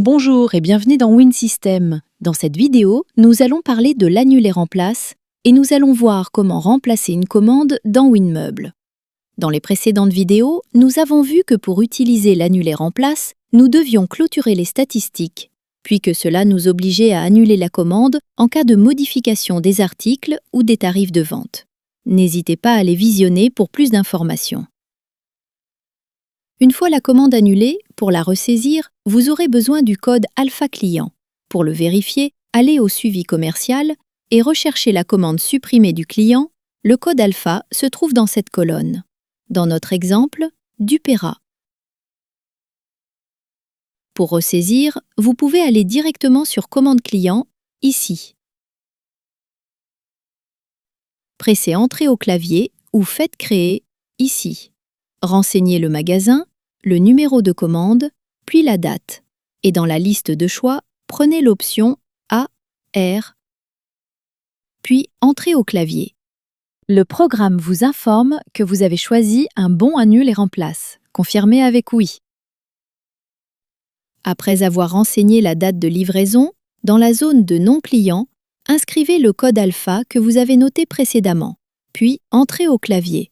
Bonjour et bienvenue dans WinSystem. Dans cette vidéo, nous allons parler de l'annulé remplace et nous allons voir comment remplacer une commande dans WinMeuble. Dans les précédentes vidéos, nous avons vu que pour utiliser l'annulé remplace, nous devions clôturer les statistiques, puis que cela nous obligeait à annuler la commande en cas de modification des articles ou des tarifs de vente. N'hésitez pas à les visionner pour plus d'informations. Une fois la commande annulée, pour la ressaisir, vous aurez besoin du code alpha client. Pour le vérifier, allez au suivi commercial et recherchez la commande supprimée du client. Le code alpha se trouve dans cette colonne. Dans notre exemple, Dupera. Pour ressaisir, vous pouvez aller directement sur Commande client, ici. Pressez Entrée au clavier ou Faites créer, ici. Renseignez le magasin, le numéro de commande, puis la date. Et dans la liste de choix, prenez l'option A, R, puis Entrez au clavier. Le programme vous informe que vous avez choisi un bon annule et remplace. Confirmez avec oui. Après avoir renseigné la date de livraison, dans la zone de non pliant, inscrivez le code alpha que vous avez noté précédemment, puis Entrez au clavier.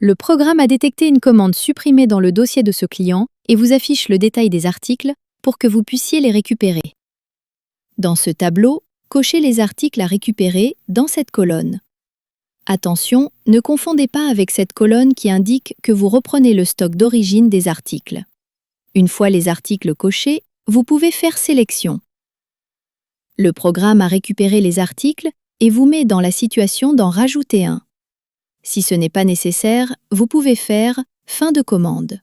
Le programme a détecté une commande supprimée dans le dossier de ce client et vous affiche le détail des articles pour que vous puissiez les récupérer. Dans ce tableau, cochez les articles à récupérer dans cette colonne. Attention, ne confondez pas avec cette colonne qui indique que vous reprenez le stock d'origine des articles. Une fois les articles cochés, vous pouvez faire Sélection. Le programme a récupéré les articles et vous met dans la situation d'en rajouter un. Si ce n'est pas nécessaire, vous pouvez faire Fin de commande.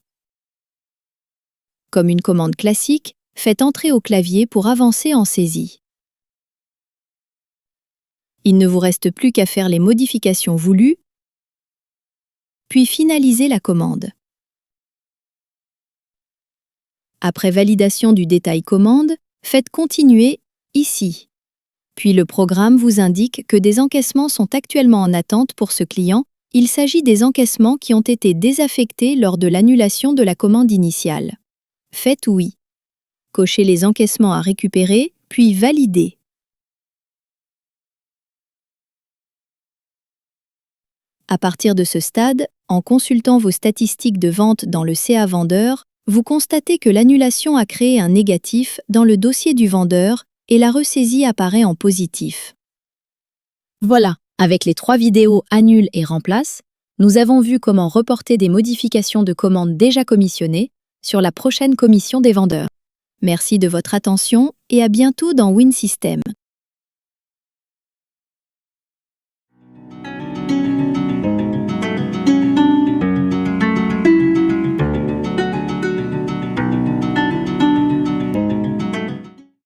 Comme une commande classique, faites Entrer au clavier pour avancer en saisie. Il ne vous reste plus qu'à faire les modifications voulues, puis finaliser la commande. Après validation du détail commande, faites Continuer ici. Puis le programme vous indique que des encaissements sont actuellement en attente pour ce client. Il s'agit des encaissements qui ont été désaffectés lors de l'annulation de la commande initiale. Faites Oui. Cochez les encaissements à récupérer, puis Valider. À partir de ce stade, en consultant vos statistiques de vente dans le CA vendeur, vous constatez que l'annulation a créé un négatif dans le dossier du vendeur et la ressaisie apparaît en positif. Voilà, avec les 3 vidéos Annule et Remplace, nous avons vu comment reporter des modifications de commandes déjà commissionnées sur la prochaine commission des vendeurs. Merci de votre attention et à bientôt dans WinSystem.